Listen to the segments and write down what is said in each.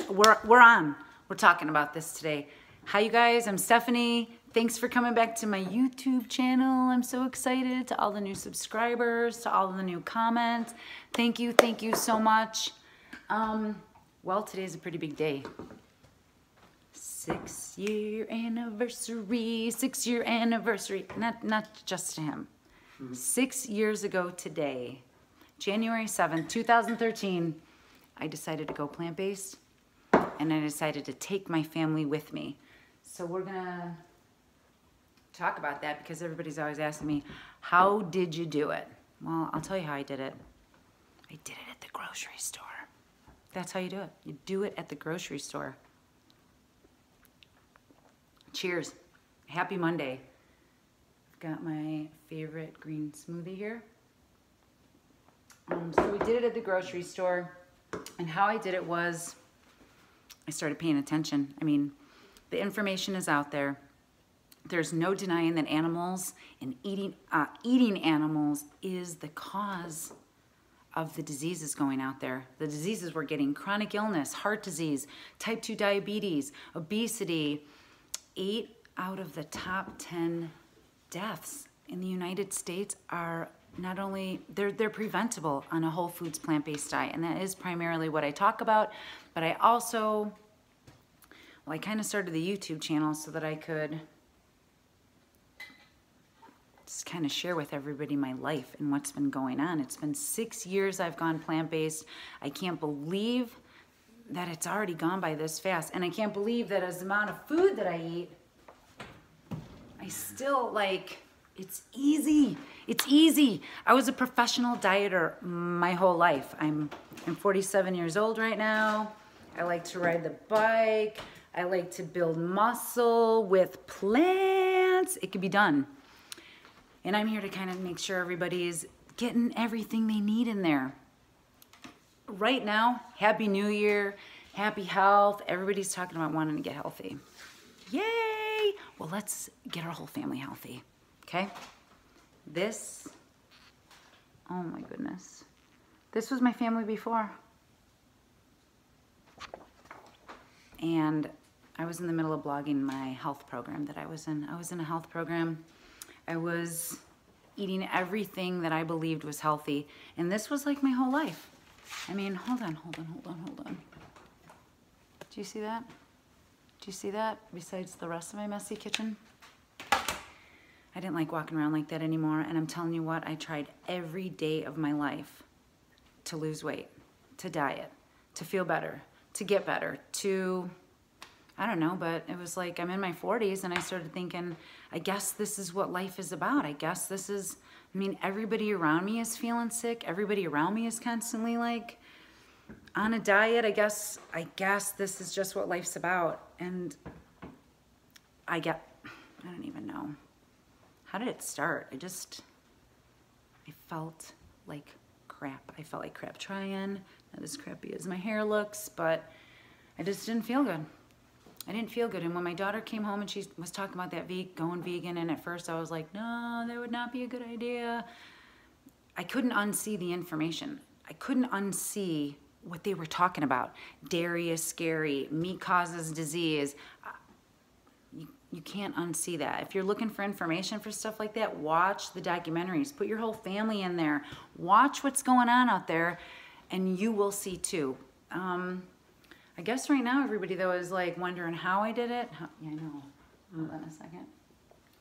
we're on. We're talking about this today. Hi, you guys. I'm Stephanie. Thanks for coming back to my YouTube channel. I'm so excited. To all the new subscribers, to all the new comments. Thank you so much. Well, today's a pretty big day. 6-year anniversary, 6-year anniversary. Not just to him. 6 years ago today, January 7th, 2013, I decided to go plant-based, and I decided to take my family with me. So we're gonna talk about that because everybody's always asking me, how did you do it? Well, I'll tell you how I did it. I did it at the grocery store. That's how you do it. You do it at the grocery store. Cheers. Happy Monday. I've got my favorite green smoothie here. So we did it at the grocery store, and how I did it was I started paying attention. I mean, the information is out there. There's no denying that animals and eating animals is the cause of the diseases going out there. The diseases we're getting: chronic illness, heart disease, type 2 diabetes, obesity. 8 out of the top 10 deaths in the United States are not only, they're preventable on a whole foods plant-based diet, and that is primarily what I talk about. But I also, well, I kind of started the YouTube channel so that I could just kind of share with everybody my life and what's been going on. It's been 6 years I've gone plant-based. I can't believe that it's already gone by this fast, and I can't believe that as the amount of food that I eat, I still like, it's easy. It's easy. I was a professional dieter my whole life. I'm 47 years old right now. I like to ride the bike. I like to build muscle with plants. It can be done. And I'm here to kind of make sure everybody's getting everything they need in there. Right now, Happy New Year, happy health. Everybody's talking about wanting to get healthy. Yay! Well, let's get our whole family healthy, okay? This, oh my goodness. This was my family before. And I was in the middle of blogging my health program that I was in. I was in a health program. I was eating everything that I believed was healthy. And this was like my whole life. I mean, hold on. Do you see that? Do you see that? Besides the rest of my messy kitchen? I didn't like walking around like that anymore. And I'm telling you what, I tried every day of my life to lose weight, to diet, to feel better, to get better, to, I don't know, but it was like I'm in my 40s and I started thinking, I guess this is what life is about. I guess this is, I mean, everybody around me is feeling sick. Everybody around me is constantly like on a diet. I guess this is just what life's about. And I don't even know. How did it start? I felt like crap. I felt like crap trying, not as crappy as my hair looks, but I just didn't feel good. I didn't feel good. And when my daughter came home and she was talking about that going vegan, and at first I was like, no, that would not be a good idea. I couldn't unsee the information. I couldn't unsee what they were talking about. Dairy is scary. Meat causes disease. You can't unsee that. If you're looking for information for stuff like that, watch the documentaries. Put your whole family in there. Watch what's going on out there, and you will see too. I guess right now everybody though is like wondering how I did it. Yeah, I know. Hold on a second.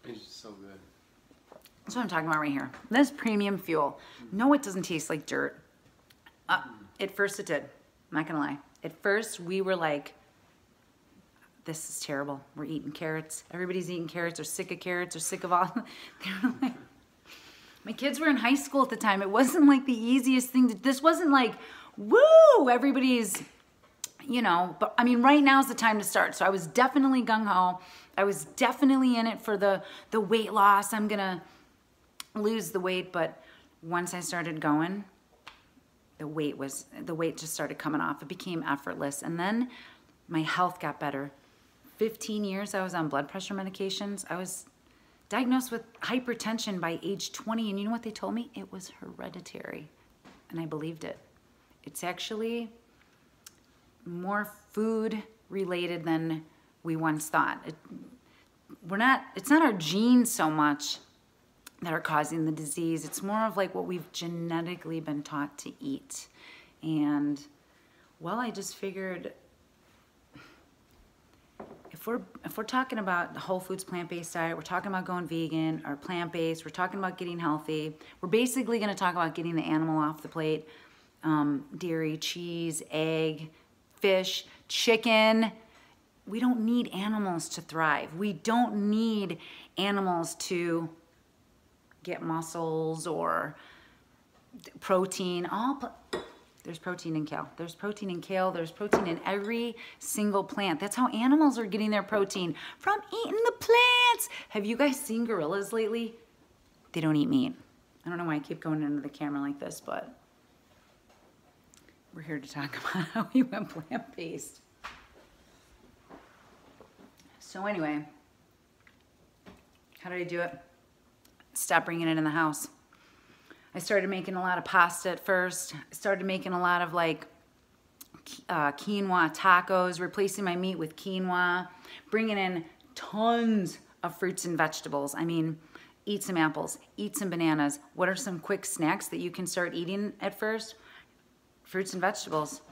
It's so good. That's what I'm talking about right here. This premium fuel. No, it doesn't taste like dirt. At first it did. I'm not gonna lie. At first we were like, this is terrible. We're eating carrots. Everybody's eating carrots, or sick of carrots, or sick of all. They were like, my kids were in high school at the time. It wasn't like the easiest thing. This wasn't like, woo, everybody's, you know, but I mean, right now is the time to start. So I was definitely gung-ho. I was definitely in it for the weight loss. I'm gonna lose the weight, but once I started going, the weight just started coming off. It became effortless. And then my health got better. 15 years I was on blood pressure medications. I was diagnosed with hypertension by age 20, and you know what they told me? It was hereditary, and I believed it. It's actually more food related than we once thought. It's not our genes so much that are causing the disease. It's more of like what we've genetically been taught to eat. And well, I just figured if we're talking about the whole foods plant-based diet, we're talking about going vegan or plant-based, we're talking about getting healthy, we're basically going to talk about getting the animal off the plate. Dairy, cheese, egg, fish, chicken. We don't need animals to thrive. We don't need animals to get muscles or protein. There's protein in kale. There's protein in kale. There's protein in every single plant. That's how animals are getting their protein, from eating the plants. Have you guys seen gorillas lately? They don't eat meat. I don't know why I keep going into the camera like this, but we're here to talk about how we went plant-based. So anyway, how did I do it? Stop bringing it in the house. I started making a lot of pasta at first. I started making a lot of like quinoa tacos, replacing my meat with quinoa, bringing in tons of fruits and vegetables. I mean, eat some apples, eat some bananas. What are some quick snacks that you can start eating at first? Fruits and vegetables,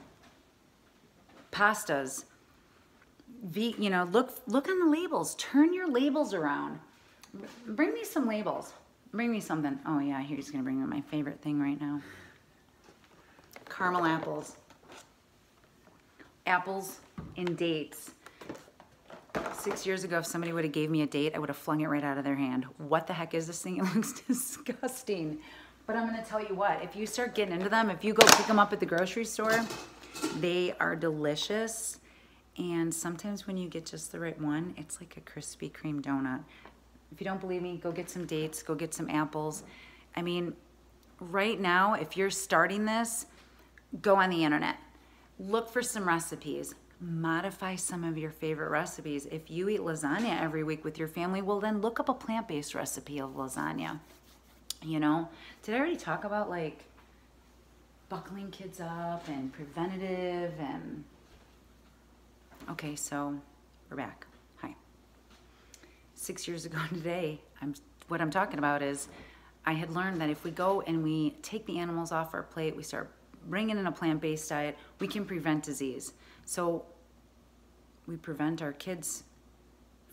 pastas. You know, look on the labels. Turn your labels around. Bring me some labels. Bring me something. Oh yeah, he's gonna bring me my favorite thing right now. Caramel apples. Apples and dates. 6 years ago, if somebody would have gave me a date, I would have flung it right out of their hand. What the heck is this thing? It looks disgusting. But I'm gonna tell you what, if you start getting into them, if you go pick them up at the grocery store, they are delicious. And sometimes when you get just the right one, it's like a Krispy Kreme donut. If you don't believe me, go get some dates, go get some apples. I mean, right now, if you're starting this, go on the internet. Look for some recipes. Modify some of your favorite recipes. If you eat lasagna every week with your family, well then look up a plant-based recipe of lasagna. You know, did I already talk about like buckling kids up and preventative and... Okay, so we're back. Hi. 6 years ago today, what I'm talking about is I had learned that if we go and we take the animals off our plate, we start bringing in a plant-based diet, we can prevent disease. So we prevent our kids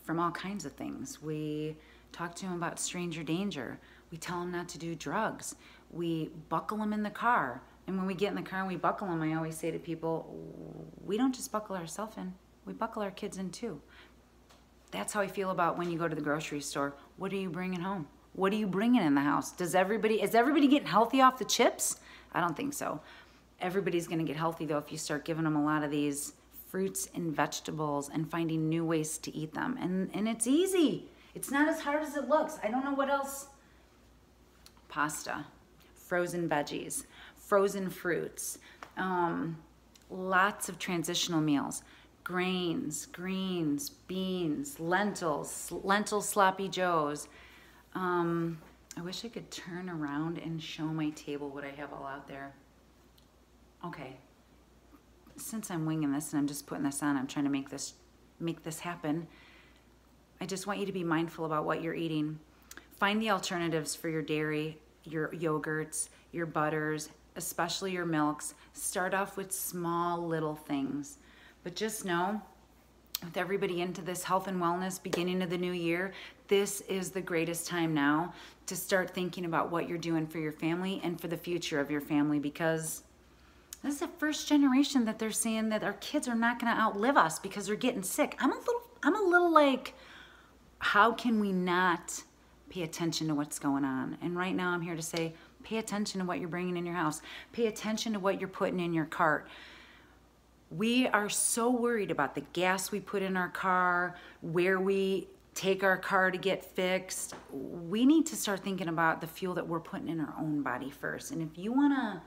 from all kinds of things. We talk to them about stranger danger. We tell them not to do drugs. We buckle them in the car. And when we get in the car and we buckle them, I always say to people, we don't just buckle ourselves in, we buckle our kids in too. That's how I feel about when you go to the grocery store. What are you bringing home? What are you bringing in the house? Is everybody getting healthy off the chips? I don't think so. Everybody's gonna get healthy though if you start giving them a lot of these fruits and vegetables and finding new ways to eat them. And it's easy. It's not as hard as it looks. I don't know what else. Pasta, frozen veggies, frozen fruits, lots of transitional meals, grains, greens, beans, lentils, lentil sloppy joes. I wish I could turn around and show my table what I have all out there. Okay, since I'm winging this and I'm just putting this on, I'm trying to make this happen. I just want you to be mindful about what you're eating. Find the alternatives for your dairy, your yogurts, your butters, especially your milks. Start off with small little things. But just know, with everybody into this health and wellness beginning of the new year, this is the greatest time now to start thinking about what you're doing for your family and for the future of your family, because this is the first generation that they're saying that our kids are not going to outlive us because they're getting sick. I'm a little like, how can we not pay attention to what's going on? And right now I'm here to say, pay attention to what you're bringing in your house. Pay attention to what you're putting in your cart. We are so worried about the gas we put in our car, where we take our car to get fixed. We need to start thinking about the fuel that we're putting in our own body first. And if you want to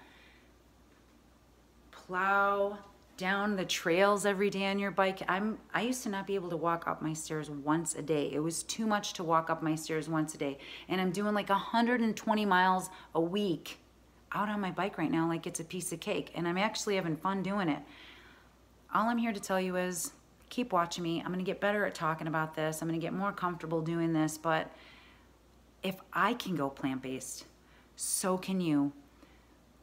plow down the trails every day on your bike, I used to not be able to walk up my stairs once a day. It was too much to walk up my stairs once a day. And I'm doing like 120 miles a week out on my bike right now like it's a piece of cake. And I'm actually having fun doing it. all I'm here to tell you is keep watching me. I'm gonna get better at talking about this. I'm gonna get more comfortable doing this, but if I can go plant-based, so can you.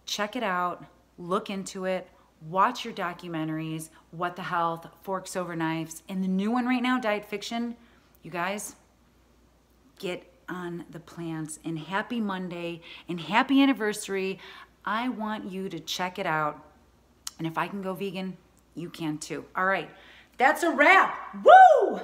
Check it out, look into it, watch your documentaries, What the Health, Forks Over Knives, and the new one right now, Diet Fiction. You guys, get on the plants, and happy Monday and happy anniversary. I want you to check it out. And if I can go vegan, you can too. All right, that's a wrap. Woo!